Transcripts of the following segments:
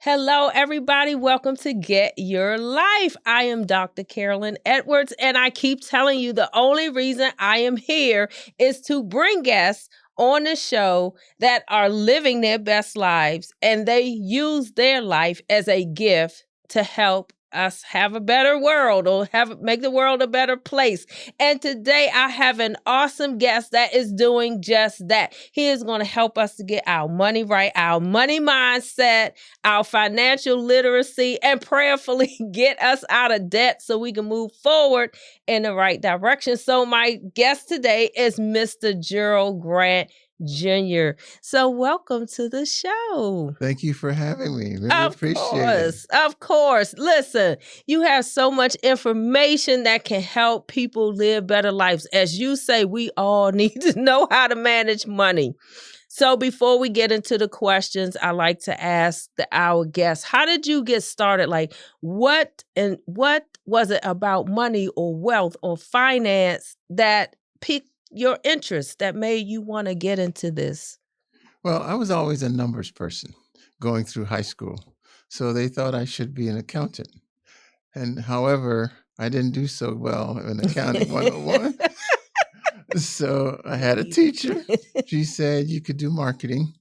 Hello, everybody. Welcome to Get Your Life. I am Dr. Carolyn Edwards, and I keep telling you the only reason I am here is to bring guests on the show that are living their best lives, and they use their life as a gift to help us have a better world or make the world a better place. And today I have an awesome guest that is doing just that. He is going to help us to get our money right, our money mindset, our financial literacy, and prayerfully get us out of debt so we can move forward in the right direction. So my guest today is Mr. Gerald Grant Jr. So welcome to the show. Thank you for having me. Really appreciate it. Of course. Listen, you have so much information that can help people live better lives. As you say, we all need to know how to manage money. So before we get into the questions, I like to ask our guests, how did you get started? Like what was it about money or wealth or finance that piqued your interest that made you want to get into this? Well, I was always a numbers person going through high school. So they thought I should be an accountant. And however, I didn't do so well in accounting 101. So I had a teacher. She said you could do marketing.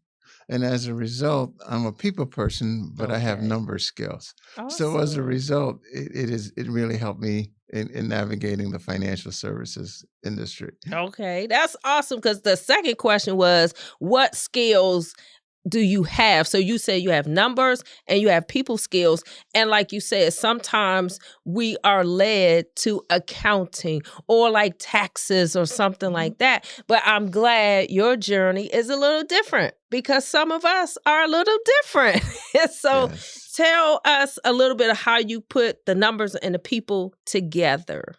And as a result, I'm a people person, but I have number skills. Awesome. So as a result, it really helped me in navigating the financial services industry. Okay, that's awesome. Because the second question was, what skills do you have? So you say you have numbers and you have people skills. And like you said, sometimes we are led to accounting or like taxes or something like that. But I'm glad your journey is a little different because some of us are a little different. So yes. Tell us a little bit of how you put the numbers and the people together.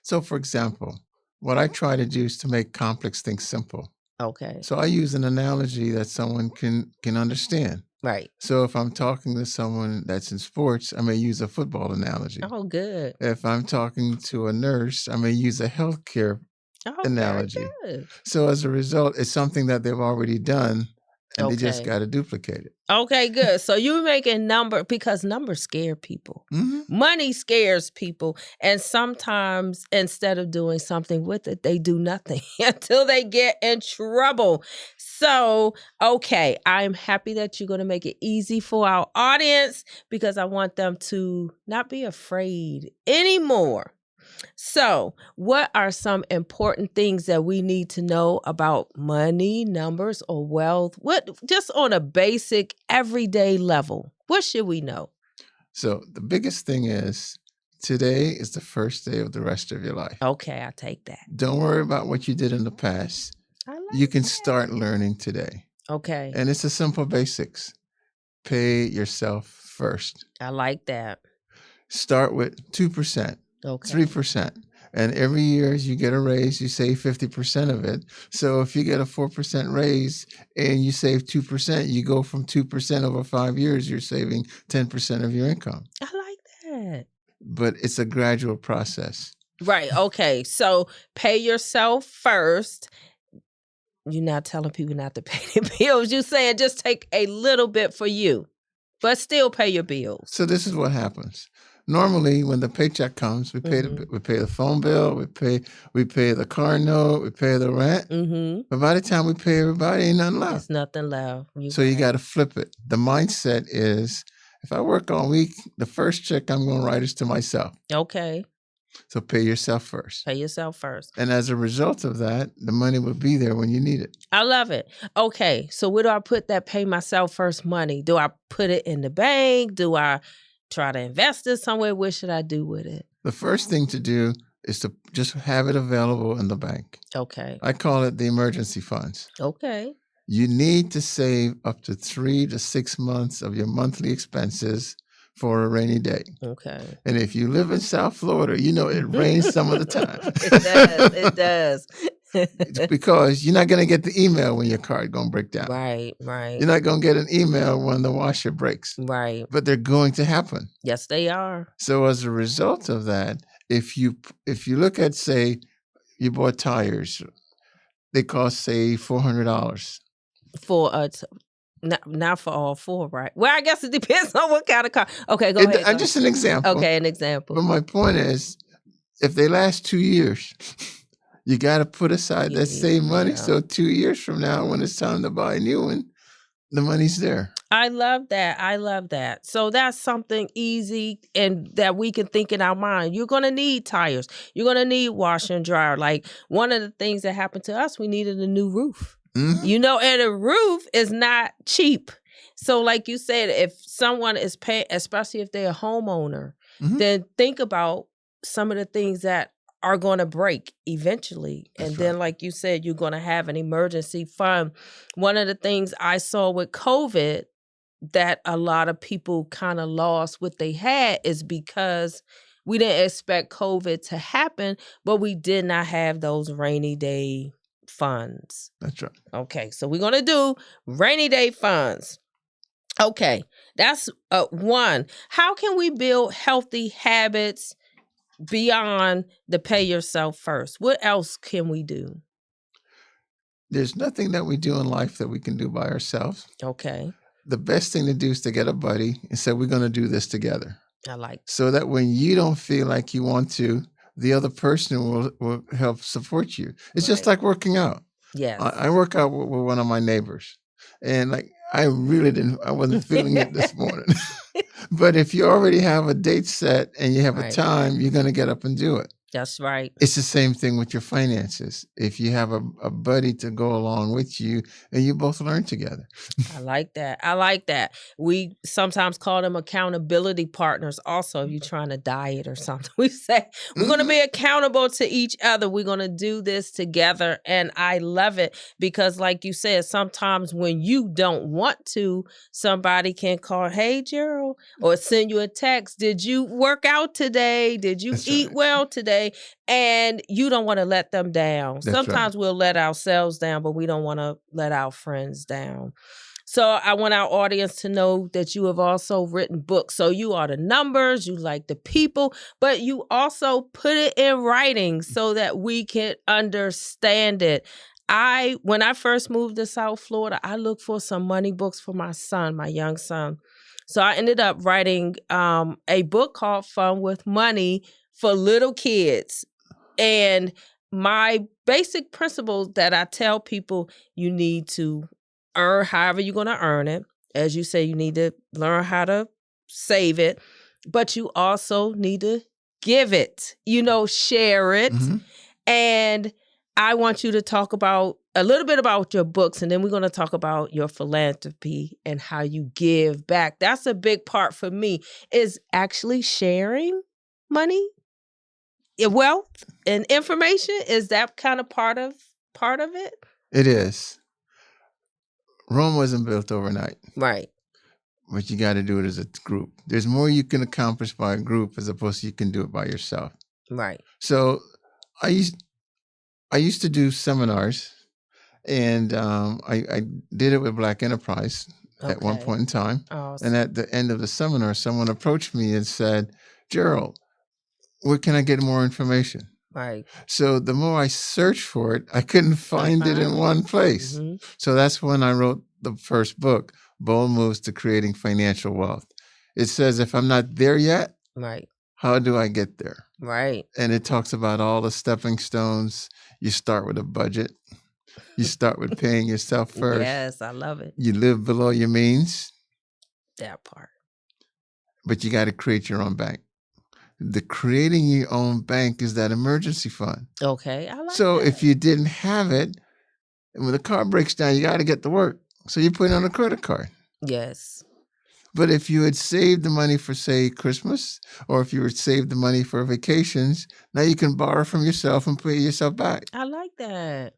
So for example, what I try to do is to make complex things simple. Okay. So I use an analogy that someone can understand. Right. So if I'm talking to someone that's in sports, I may use a football analogy. Oh, good. If I'm talking to a nurse, I may use a healthcare analogy. Good. So as a result, it's something that they've already done and they just got to duplicate it. Okay, good. So you're making because numbers scare people. Mm-hmm. Money scares people. And sometimes instead of doing something with it, they do nothing until they get in trouble. So, okay, I'm happy that you're going to make it easy for our audience because I want them to not be afraid anymore. So, what are some important things that we need to know about money, numbers, or wealth? Just on a basic, everyday level, what should we know? So, the biggest thing is today is the first day of the rest of your life. Okay, I take that. Don't worry about what you did in the past. You can start learning today. Okay. And it's the simple basics. Pay yourself first. I like that. Start with 2%. Okay. 3%. And every year as you get a raise, you save 50% of it. So if you get a 4% raise and you save 2%, you go from 2% over 5 years, you're saving 10% of your income. I like that. But it's a gradual process. Right. Okay. So pay yourself first. You're not telling people not to pay their bills. You're saying just take a little bit for you, but still pay your bills. So this is what happens. Normally, when the paycheck comes, we pay the phone bill, we pay the car note, we pay the rent. Mm-hmm. But by the time we pay everybody, ain't nothing left. There's nothing left. You got to flip it. The mindset is, if I work all week, the first check I'm going to write is to myself. Okay. So pay yourself first. Pay yourself first. And as a result of that, the money will be there when you need it. I love it. Okay. So where do I put that pay myself first money? Do I put it in the bank? Do I try to invest it somewhere? What should I do with it? The first thing to do is to just have it available in the bank. Okay. I call it the emergency funds. Okay. You need to save up to 3 to 6 months of your monthly expenses for a rainy day. Okay. And if you live in South Florida, you know it rains some of the time. It does. It's because you're not going to get the email when your car is going to break down. Right. You're not going to get an email when the washer breaks. Right. But they're going to happen. Yes, they are. So as a result of that, if you look at, say, you bought tires, they cost, say, $400. For a Not for all four, right? Well, I guess it depends on what kind of car. Okay, go ahead. Just an example. Okay, an example. But my point is, if they last 2 years, you got to put aside that same money. Yeah. So 2 years from now, when it's time to buy a new one, the money's there. I love that. I love that. So that's something easy and that we can think in our mind. You're going to need tires. You're going to need washer and dryer. Like one of the things that happened to us, we needed a new roof. Mhm. And a roof is not cheap. So like you said, if someone is paying, especially if they're a homeowner, Mhm. then think about some of the things that are going to break eventually. That's And then, right. like you said, you're going to have an emergency fund. One of the things I saw with COVID that a lot of people kind of lost what they had is because we didn't expect COVID to happen, but we did not have those rainy day funds. That's right. Okay, so we're going to do rainy day funds. Okay, that's one. How can we build healthy habits beyond the pay yourself first? What else can we do? There's nothing that we do in life that we can do by ourselves. Okay, The best thing to do is to get a buddy and say, we're going to do this together. I like So that when you don't feel like you want to, the other person will help support you. It's just Right. like working out. yes. I work out with one of my neighbors, and like I wasn't feeling it this morning. But if you already have a date set and you have a Right. time, you're going to get up and do it. That's right. It's the same thing with your finances. If you have a buddy to go along with you and you both learn together. I like that. I like that. We sometimes call them accountability partners also if you're trying to diet or something. We say we're going to be accountable to each other. We're going to do this together. And I love it because like you said, sometimes when you don't want to, somebody can call, hey, Gerald, or send you a text. Did you work out today? Did you That's eat right. well today? And you don't want to let them down. That's Sometimes we'll let ourselves down, but we don't want to let our friends down. So I want our audience to know that you have also written books. So you are the numbers, you like the people, but you also put it in writing so that we can understand it. When I first moved to South Florida, I looked for some money books for my son, my young son. So I ended up writing a book called Fun with Money for little kids. And my basic principles that I tell people, you need to earn however you're going to earn it. As you say, you need to learn how to save it, but you also need to give it, share it. Mhm. And I want you to talk about a little bit about your books, and then we're going to talk about your philanthropy and how you give back. That's a big part for me, is actually sharing money, wealth, and information. Is that kind of part of it? It is. Rome wasn't built overnight, Right. but you got to do it as a group. There's more you can accomplish by a group as opposed to you can do it by yourself. Right. So I used to do seminars, and I did it with Black Enterprise at one Okay. point in time. Awesome. And at the end of the seminar, someone approached me and said, Gerald, where can I get more information? Right. So the more I searched for it, I couldn't find it in one place. Mhm. So that's when I wrote the first book, Bold Moves to Creating Financial Wealth. It says, if I'm not there yet, Right. how do I get there? Right. And it talks about all the stepping stones. You start with a budget. You start with paying yourself first. Yes, I love it. You live below your means, That part. but you got to create your own bank. The creating your own bank is that emergency fund. Okay, I like So that. if you didn't have it, and when the car breaks down, you got to get to work. So you put it on a credit card. Yes. But if you had saved the money for, say, Christmas, or if you had saved the money for vacations, now you can borrow from yourself and pay yourself back. I like that.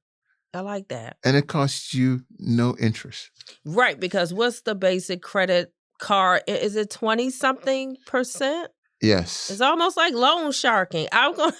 I like that. And it costs you no interest. Right, because what's the basic credit card? Is it 20-something%? Yes. It's almost like loan sharking.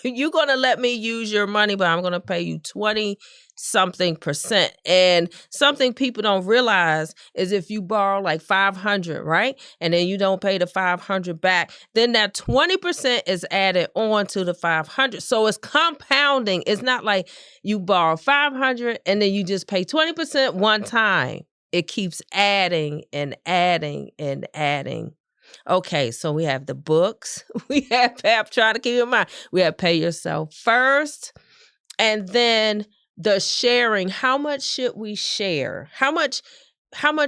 You're gonna let me use your money, but I'm gonna pay you 20-something%. And something people don't realize is if you borrow like $500, right? And then you don't pay the $500 back, then that 20% is added on to the $500. So it's compounding. It's not like you borrow $500 and then you just pay 20% one time. it keeps adding and adding and adding. Okay, so we have the books. We have try to keep in mind. We have pay yourself first. And then the sharing. How much should we share? How much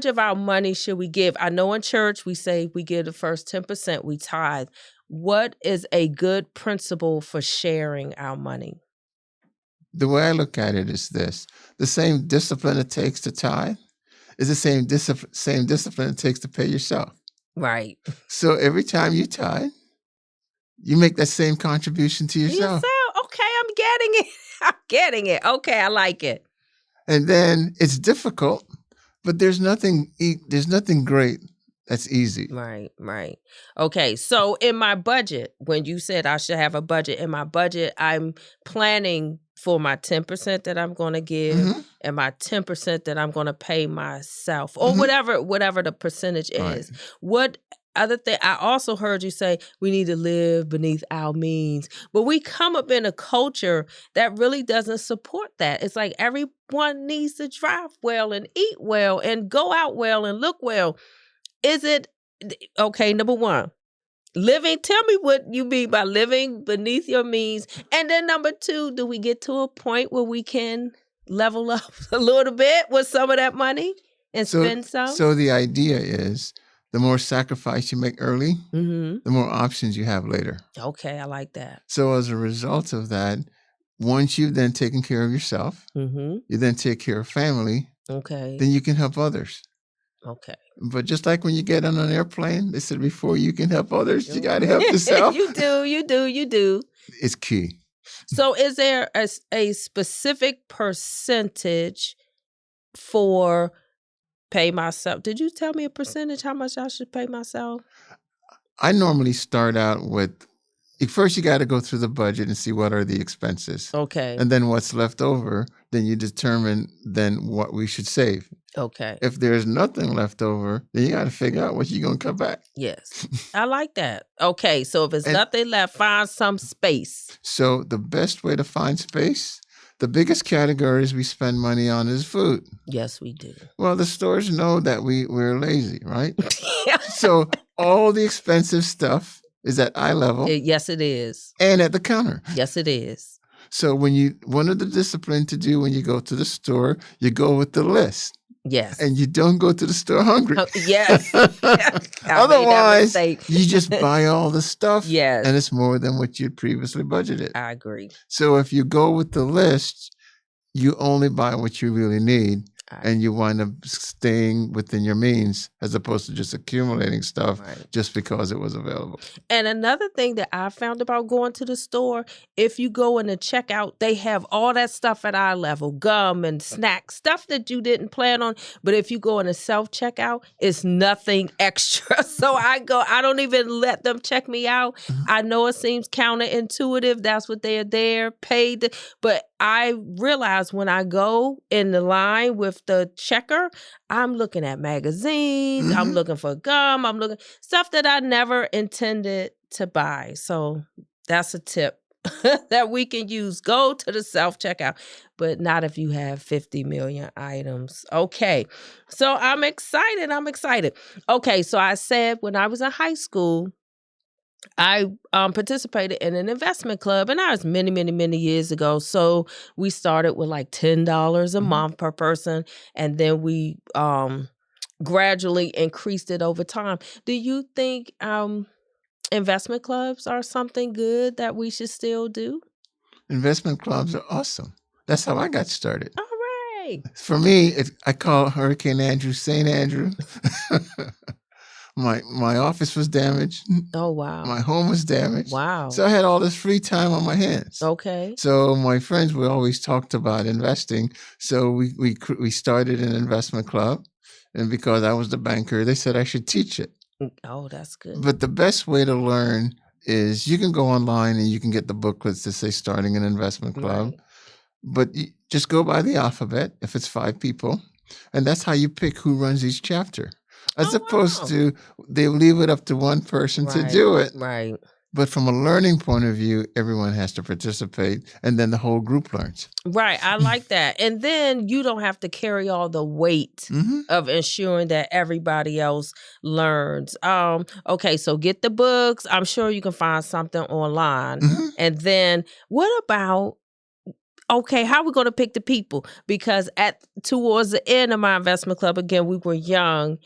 of our money should we give? I know in church we say we give the first 10%, we tithe. What is a good principle for sharing our money? The way I look at it is this: the same discipline it takes to tithe is the same discipline it takes to pay yourself. Right. So every time you tithe, you make that same contribution to yourself. Okay, I'm getting it. I'm getting it. Okay, I like it. And then it's difficult, but there's nothing great that's easy. Right. Okay, so in my budget, when you said I should have a budget, in my budget, I'm planning for my 10% that I'm going to give and my 10% that I'm going to pay myself, or whatever the percentage is. Right. What other thing? I also heard you say we need to live beneath our means, but we come up in a culture that really doesn't support that. It's like everyone needs to drive well and eat well and go out well and look well. Is it okay? Number one, tell me what you mean by living beneath your means. And then number two, do we get to a point where we can level up a little bit with some of that money and spend some? So the idea is the more sacrifice you make early, the more options you have later. Okay, I like that. So as a result of that, once you've then taken care of yourself, you then take care of family, okay, then you can help others. Okay. But just like when you get on an airplane, they said before you can help others, you got to help yourself. You do. It's key. So is there a specific percentage for pay myself? Did you tell me a percentage how much I should pay myself? I normally start out with, first you got to go through the budget and see what are the expenses. Okay. And then what's left over, then you determine then what we should save. Okay. If there's nothing left over, then you got to figure out what you're going to cut back. Yes. I like that. Okay. So if there's nothing left, find some space. So the best way to find space, the biggest categories we spend money on is food. Yes, we do. Well, the stores know that we're lazy, right? So all the expensive stuff is at eye level. Yes, it is. And at the counter. Yes, it is. So one of the discipline to do when you go to the store, you go with the list. Yes. And you don't go to the store hungry. Yes. Otherwise, you just buy all the stuff. Yes. And it's more than what you'd previously budgeted. I agree. So if you go with the list, you only buy what you really need. And you wind up staying within your means as opposed to just accumulating stuff just because it was available. And another thing that I found about going to the store, if you go in the checkout, they have all that stuff at eye level, gum and snacks, stuff that you didn't plan on. But if you go in a self-checkout, it's nothing extra. So I don't even let them check me out. I know it seems counterintuitive. That's what they're there, paid. But I realize when I go in the line with the checker, I'm looking at magazines, I'm looking for gum, I'm looking stuff that I never intended to buy. So that's a tip that we can use. Go to the self-checkout, but not if you have 50 million items. Okay, so I'm excited. Okay, so I said when I was in high school, I participated in an investment club, and that was many, many, many years ago. So we started with like $10 a month per person, and then we gradually increased it over time. Do you think investment clubs are something good that we should still do? Investment clubs are awesome. That's how I got started. All right. For me, I call Hurricane Andrew St. Andrew. My office was damaged. Oh, wow. My home was damaged. Wow. So I had all this free time on my hands. Okay. So my friends, we always talked about investing. So we started an investment club. And because I was the banker, they said I should teach it. Oh, that's good. But the best way to learn is you can go online and you can get the booklets that say starting an investment club. Right. But you just go by the alphabet if it's 5 people. And that's how you pick who runs each chapter. As opposed to they leave it up to one person to do it. Right. But from a learning point of view, everyone has to participate, and then the whole group learns. Right. I like that. And then you don't have to carry all the weight of ensuring that everybody else learns. Okay, so get the books. I'm sure you can find something online. And then what about, okay, how are we going to pick the people? Because towards the end of my investment club, again, we were young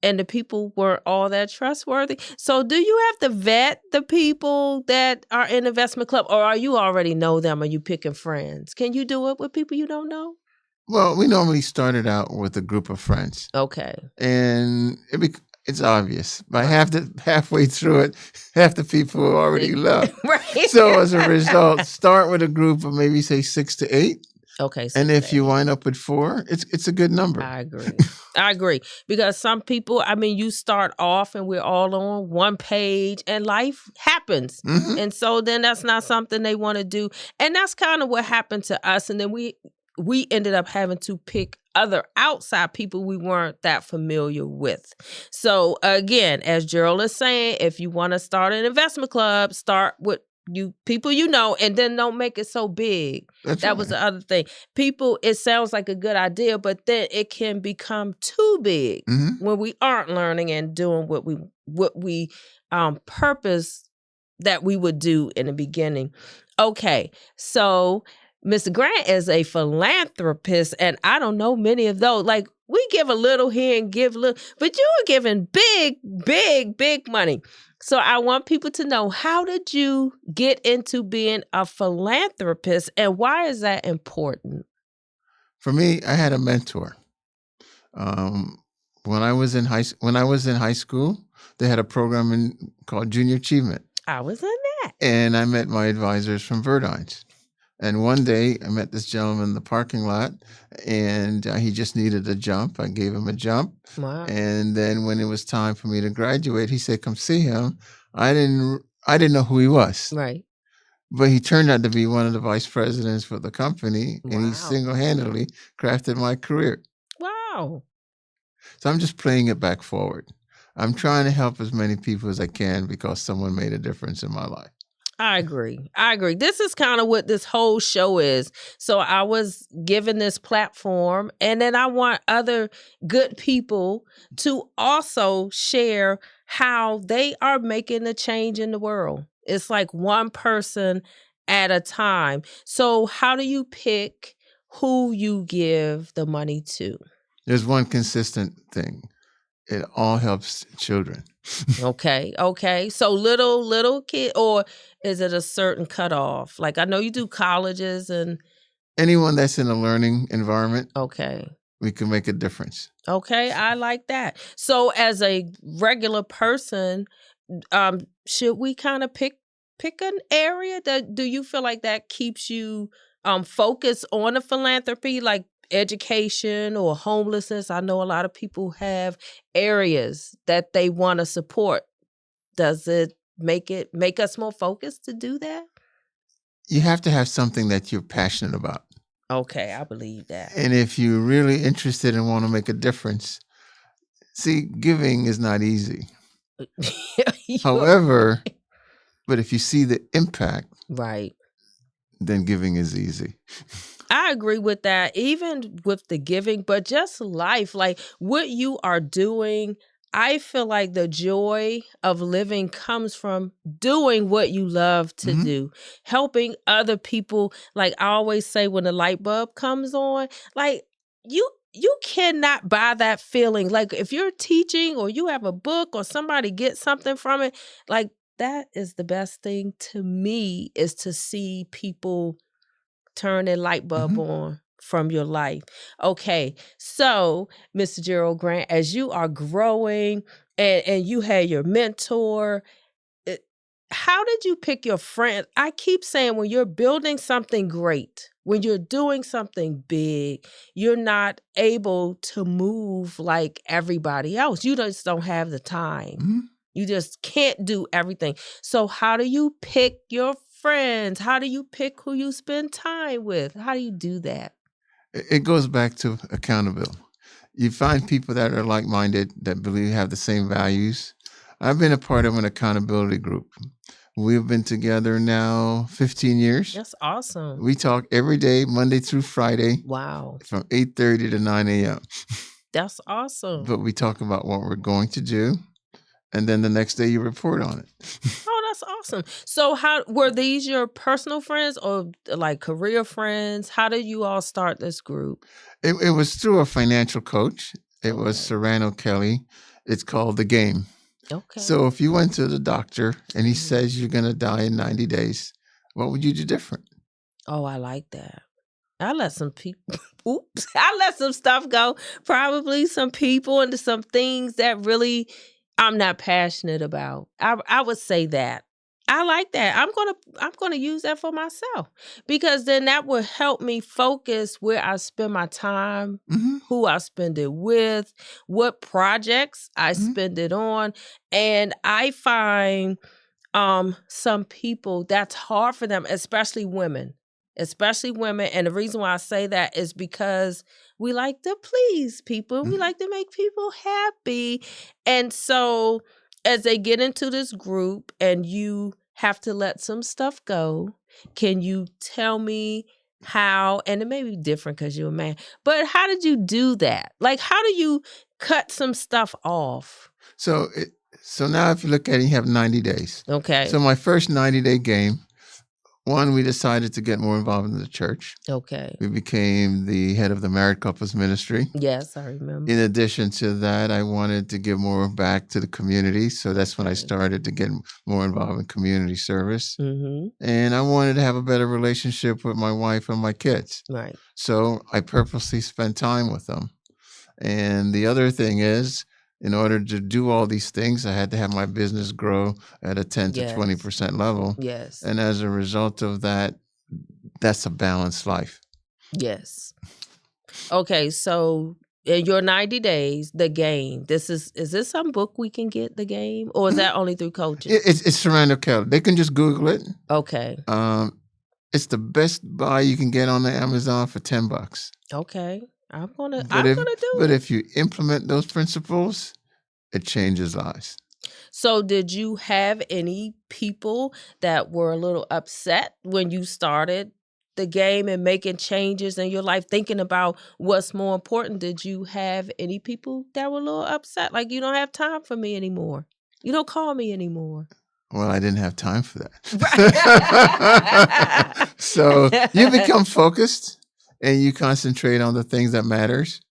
and the people weren't all that trustworthy. So do you have to vet the people that are in investment club, or are you already know them and you picking friends? Can you do it with people you don't know? Well, we normally started out with a group of friends. Okay. And it's obvious. By halfway through it, half the people already left. Right. So as a result, start with a group of maybe say 6 to 8. Okay. And if you wind up with 4, it's a good number. I agree. Because some people, I mean, you start off and we're all on one page and life happens. And so then that's not something they want to do. And that's kind of what happened to us. And then we ended up having to pick other outside people we weren't that familiar with. So again, as Gerald is saying, if you want to start an investment club, start with people you know, and then don't make it so big. That was the other thing. People, it sounds like a good idea, but then it can become too big when we aren't learning and doing what we purpose that we would do in the beginning. Okay, so Mr. Grant is a philanthropist, and I don't know many of those. Like, we give a little here and give a little, but you are giving big money. So I want people to know, how did you get into being a philanthropist, and why is that important? For me, I had a mentor. When I was in high school, they had a program called Junior Achievement. I was in that. And I met my advisors from Verdines. And one day I met this gentleman in the parking lot, and he just needed a jump. I gave him a jump. Wow. And then when it was time for me to graduate, he said, "Come see him." I didn't know who he was. Right. But he turned out to be one of the vice presidents for the company, and he Wow. single-handedly crafted my career. Wow. So I'm just playing it back forward. I'm trying to help as many people as I can because someone made a difference in my life. I agree. This is kind of what this whole show is. So I was given this platform, and then I want other good people to also share how they are making a change in the world. It's like one person at a time. So how do you pick who you give the money to? There's one consistent thing. It all helps children. Okay. So little kid, or is it a certain cutoff? Like, I know you do colleges and anyone that's in a learning environment. Okay. We can make a difference. Okay, I like that. So as a regular person, should we kind of pick an area that do you feel like that keeps you focused on a philanthropy, like education or homelessness? I know a lot of people have areas that they want to support. Does it make us more focused to do that? You have to have something that you're passionate about. Okay, I believe that. And if you're really interested and want to make a difference, see, giving is not easy. However, but if you see the impact, right, then giving is easy. I agree with that, even with the giving, but just life, like what you are doing. I feel like the joy of living comes from doing what you love to do, helping other people. Like I always say, when the light bulb comes on, like you cannot buy that feeling. Like if you're teaching or you have a book or somebody gets something from it, like that is the best thing to me, is to see people turn their light bulb on from your life. Okay, so Mr. Gerald Grant, as you are growing and you had your mentor, how did you pick your friend? I keep saying, when you're building something great, when you're doing something big, you're not able to move like everybody else. You just don't have the time. You just can't do everything. So how do you pick your friends? How do you pick who you spend time with? How do you do that? It goes back to accountability. You find people that are like-minded, that believe have the same values. I've been a part of an accountability group We've been together now 15 years. That's awesome. We talk every day, Monday through Friday, Wow. from 8:30 to 9 a.m. That's awesome. But we talk about what we're going to do, and then the next day you report on it. Oh, that's awesome. So how were these your personal friends or like career friends? How did you all start this group? It was through a financial coach. It was Okay. Serrano Kelly. It's called The Game. Okay. So if you went to the doctor and he Mhm. says you're going to die in 90 days, what would you do different? Oh, I like that. I let some people oops. I let some stuff go. Probably some people and some things that really I'm not passionate about. I would say that. I like that. I'm gonna use that for myself because then that will help me focus where I spend my time, hmm who I spend it with, what projects I hmm spend it on. And I find some people that's hard for them, especially women. And the reason why I say that is because we like to please people, we like to make people happy. And so as they get into this group and you have to let some stuff go, can you tell me how? And it may be different because you're a man, but how did you do that? Like, how do you cut some stuff off? So, so now if you look at it, you have 90 days. Okay. So my first 90-day game, one, we decided to get more involved in the church. Okay. We became the head of the married couples ministry. Yes, I remember. In addition to that, I wanted to give more back to the community. So that's when I Okay. started to get more involved in community service. Mm-hmm. And I wanted to have a better relationship with my wife and my kids. Right. So I purposely spent time with them. And the other thing is, in order to do all these things, I had to have my business grow at a 10 to Yes. 20% level. Yes. And as a result of that, that's a balanced life. Yes. Okay, so in your 90 days, the game. Is this some book we can get, the game? Or is that only through coaching? It's Serrano Kelly. They can just Google it. Okay. It's the best buy you can get on the Amazon for $10. Okay. I'm gonna But do it. if you implement those principles, it changes lives. So did you have any people that were a little upset when you started the game and making changes in your life, thinking about what's more important? Did you have any people that were a little upset? Like, you don't have time for me anymore. You don't call me anymore. Well, I didn't have time for that. Right. So you become focused and you concentrate on the things that matters.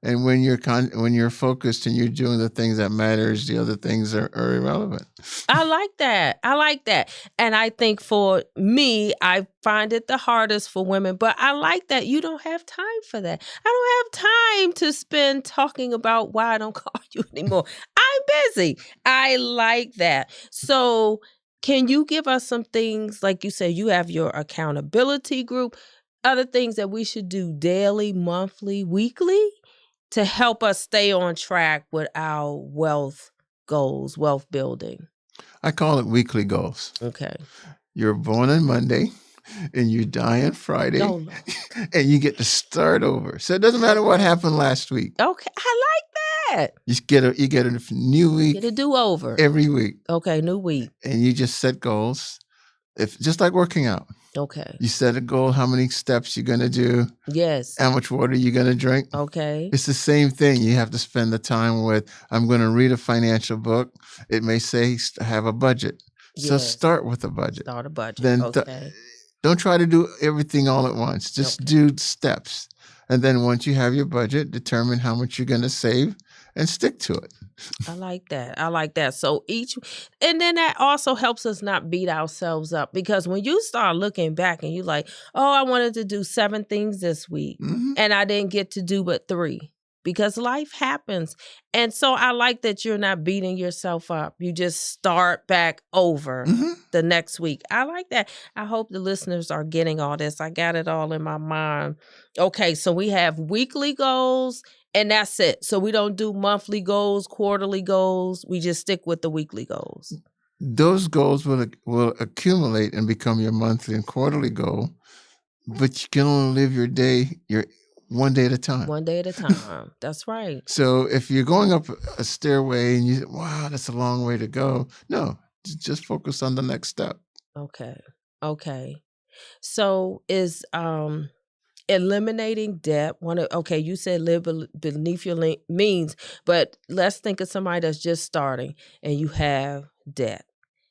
And when you're focused and you're doing the things that matters, the other things are irrelevant. I like that. I like that. And I think for me, I find it the hardest for women, but I like that you don't have time for that. I don't have time to spend talking about why I don't call you anymore. I'm busy. I like that. So can you give us some things, like you said, you have your accountability group, other things that we should do daily, monthly, weekly to help us stay on track with our wealth goals, wealth building? I call it weekly goals. Okay. You're born on Monday and you die on Friday, Oh, Lord. and you get to start over. So it doesn't matter what happened last week. Okay, I like that. You get a new week Get a do-over. every week, Okay, new week. and you just set goals. Just like working out, Okay. you set a goal, how many steps you're going to do, Yes. how much water you're going to drink. Okay. It's the same thing. You have to spend the time with, I'm going to read a financial book. It may say have a budget. So Yes. start with a budget. Start a budget. Then Okay. don't try to do everything all at once. Just do steps. And then once you have your budget, determine how much you're going to save and stick to it. I like that. I like that. So and then that also helps us not beat ourselves up, because when you start looking back and you're like, oh, I wanted to do 7 things this week and I didn't get to do but 3 because life happens. And so I like that you're not beating yourself up. You just start back over the next week. I like that. I hope the listeners are getting all this. I got it all in my mind. Okay, so we have weekly goals. And that's it. So we don't do monthly goals, quarterly goals. We just stick with the weekly goals. Those goals will accumulate and become your monthly and quarterly goal, but you can only live your one day at a time. One day at a time. That's right. So if you're going up a stairway and you, wow, that's a long way to go. No, just focus on the next step. Okay. Okay. So is eliminating debt one of okay, you said live beneath your means, but let's think of somebody that's just starting and you have debt.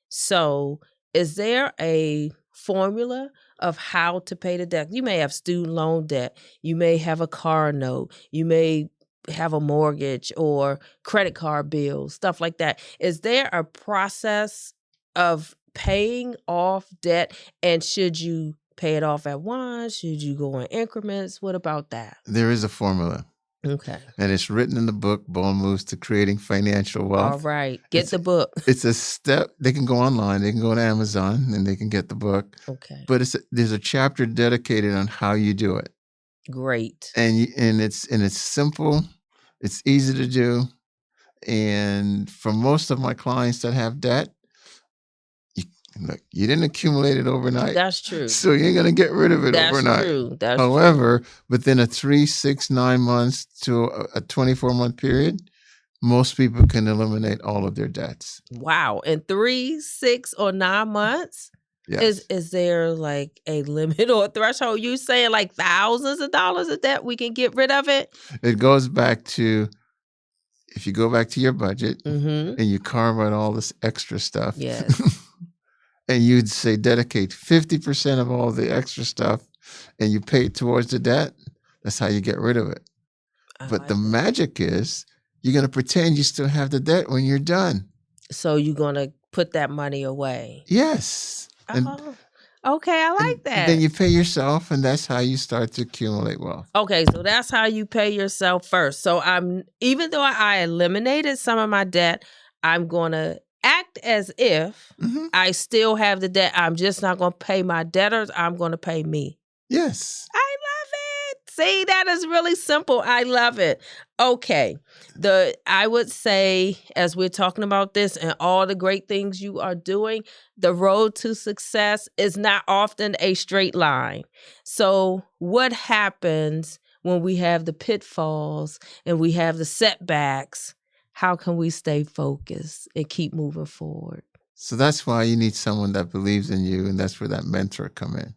So, is there a formula of how to pay the debt? You may have student loan debt, you may have a car note, you may have a mortgage or credit card bills, stuff like that. Is there a process of paying off debt, and should you pay it off at once? Should you go in increments? What about that? There is a formula, Okay. and it's written in the book, Bold Moves to Creating Financial All Wealth. right. Get It's the book. it's a step. They can go online. They can go to Amazon, and they can get the book. Okay. But there's a chapter dedicated on how you do it, Great. and it's simple. It's easy to do, and for most of my clients that have debt, look, you didn't accumulate it overnight. That's true. So you're going to get rid of it That's overnight. true. That's However, within a 3, 6, 9 months to a 24-month period, most people can eliminate all of their debts. Wow. In 3, 6, or 9 months? Yes. Is there like a limit or a threshold? You saying like thousands of dollars of debt we can get rid of it? It goes back to, if you go back to your budget Mm-hmm. and you carve out all this extra stuff. Yes. And you'd say dedicate 50% of all the extra stuff and you pay it towards the debt, that's how you get rid of it. But the magic is you're going to pretend you still have the debt when you're done. So you're going to put that money away. Yes. Okay, I like that. Then you pay yourself, and that's how you start to accumulate wealth. Okay, so that's how you pay yourself first. So even though I eliminated some of my debt, I'm going to act as if I still have the debt. I'm just not going to pay my debtors. I'm going to pay me. Yes. I love it. See, that is really simple. I love it. Okay. I would say, as we're talking about this and all the great things you are doing, the road to success is not often a straight line. So what happens when we have the pitfalls and we have the setbacks? How can we stay focused and keep moving forward? So that's why you need someone that believes in you, and that's where that mentor come in.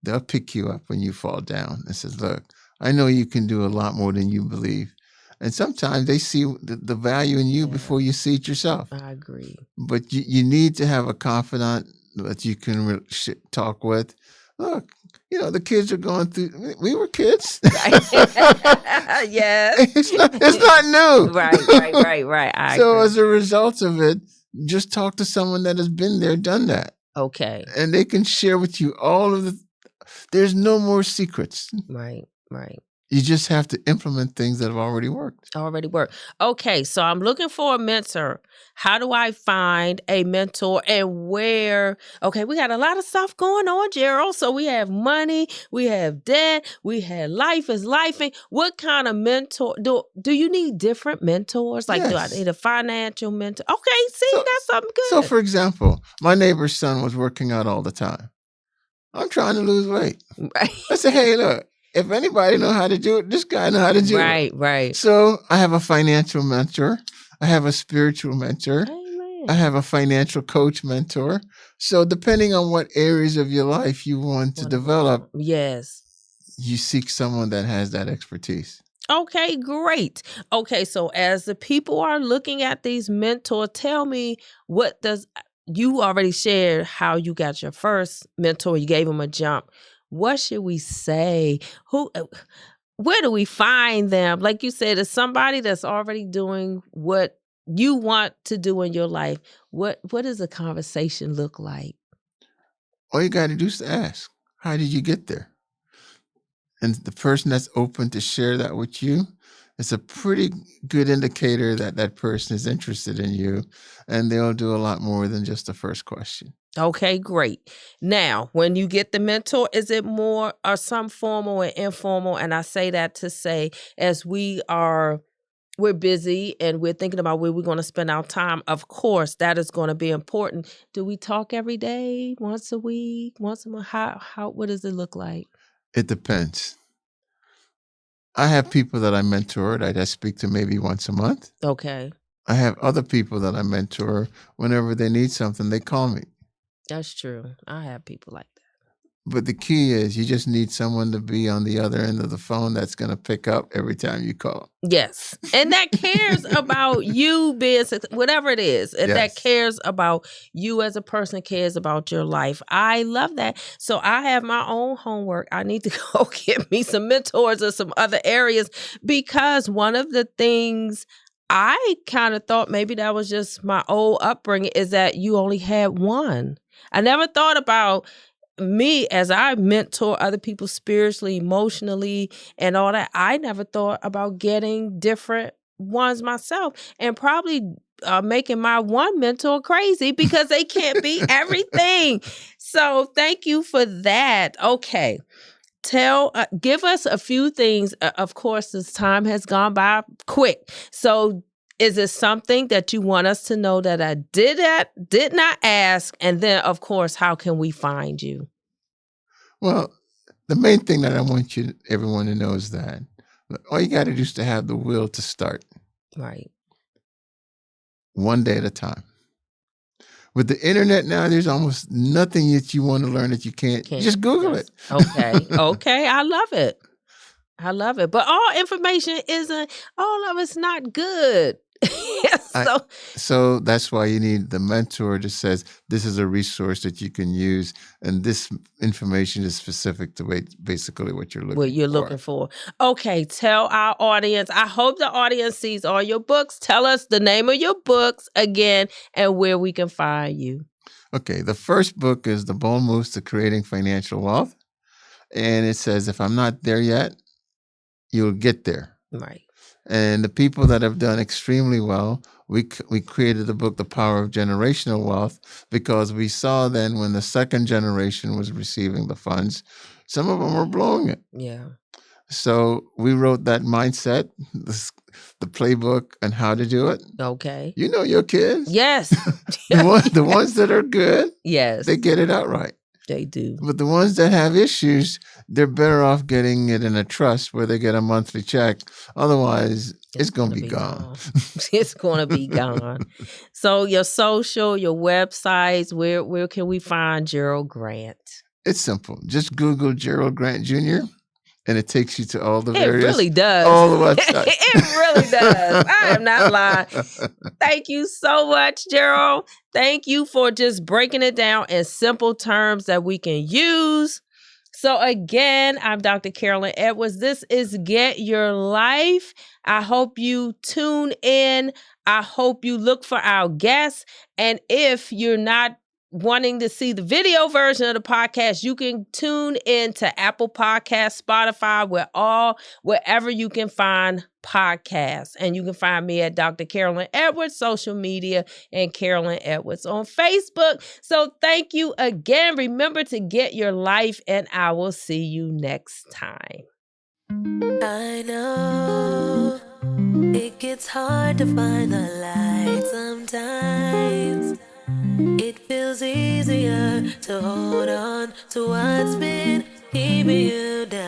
They'll pick you up when you fall down and says, look, I know you can do a lot more than you believe. And sometimes they see the value in you before you see it yourself. I agree. But you need to have a confidant that you can talk with. Look, the kids are going through, we were kids. Yes. It's not new. Right. So as a result of it, just talk to someone that has been there, done that. Okay. And they can share with you there's no more secrets. Right. You just have to implement things that have already worked. Okay, so I'm looking for a mentor. How do I find a mentor and where? Okay, we got a lot of stuff going on, Gerald. So we have money, we have debt, we have life is lifing. What kind of mentor? Do you need different mentors? Like, do I need a financial mentor? Okay, see, that's something good. So, for example, my neighbor's son was working out all the time. I'm trying to lose weight. Right. I said, hey, look. If anybody know how to do it, this guy know how to do it. Right. So I have a financial mentor. I have a spiritual mentor. Amen. I have a financial coach mentor. So depending on what areas of your life you want to develop, yes, you seek someone that has that expertise. Okay, great. Okay, so as the people are looking at these mentors, tell me you already shared how you got your first mentor, you gave him a jump. What should we say? Where do we find them? Like you said, it's somebody that's already doing what you want to do in your life. What does a conversation look like? All you got to do is ask, how did you get there? And the person that's open to share that with you, it's a pretty good indicator that that person is interested in you, and they'll do a lot more than just the first question. Okay, great. Now, when you get the mentor, is it more or some formal and informal? And I say that to say, as we're busy and we're thinking about where we're going to spend our time, of course, that is going to be important. Do we talk every day, once a week, once a month? What does it look like? It depends. I have people that I mentor that I speak to maybe once a month. Okay. I have other people that I mentor. Whenever they need something, they call me. That's true. I have people like that. But the key is you just need someone to be on the other end of the phone that's going to pick up every time you call. Yes. And that cares about you being whatever it is. And that Yes. cares about you as a person, cares about your life. I love that. So I have my own homework. I need to go get me some mentors in some other areas, because one of the things I kind of thought maybe that was just my old upbringing is that you only had one. I never thought about me as I mentor other people spiritually, emotionally, and all that. I never thought about getting different ones myself, and probably making my one mentor crazy because they can't be everything. So thank you for that. Okay. Give us a few things. Of course, this time has gone by quick. So is it something that you want us to know that I did not ask? And then, of course, how can we find you? Well, the main thing that I want everyone to know is that all you got to do is to have the will to start. Right. One day at a time. With the internet now, there's almost nothing that you want to learn that you can't. Just Google it. Okay. Okay. I love it. I love it. But all information all of it's not good. So that's why you need the mentor that says this is a resource that you can use, and this information is specific to basically what you're looking for. Okay, tell our audience. I hope the audience sees all your books. Tell us the name of your books again and where we can find you. Okay, the first book is The Bold Moves to Creating Financial Wealth. And it says, if I'm not there yet, you'll get there. Right. And the people that have done extremely well, we created the book, The Power of Generational Wealth, because we saw then when the second generation was receiving the funds, some of them were blowing it. Yeah. So we wrote that mindset, the playbook on how to do it. Okay. You know your kids. Yes. The ones that are good, yes, they get it outright. They do. But the ones that have issues, they're better off getting it in a trust where they get a monthly check. Otherwise, it's going to be gone. It's going to be gone. So your social, your websites, where can we find Gerald Grant? It's simple. Just Google Gerald Grant Jr. and it takes you to all the various. It really does. All the websites. It really does. I am not lying. Thank you so much, Gerald. Thank you for just breaking it down in simple terms that we can use. So again, I'm Dr. Carolyn Edwards. This is Get Your Life. I hope you tune in. I hope you look for our guests. And if you're not wanting to see the video version of the podcast, you can tune in to Apple Podcasts, Spotify, wherever you can find podcasts. And you can find me at Dr. Carolyn Edwards, social media, and Carolyn Edwards on Facebook. So thank you again. Remember to get your life, and I will see you next time. I know it gets hard to find the light sometimes. It feels easier to hold on to what's been keeping you down.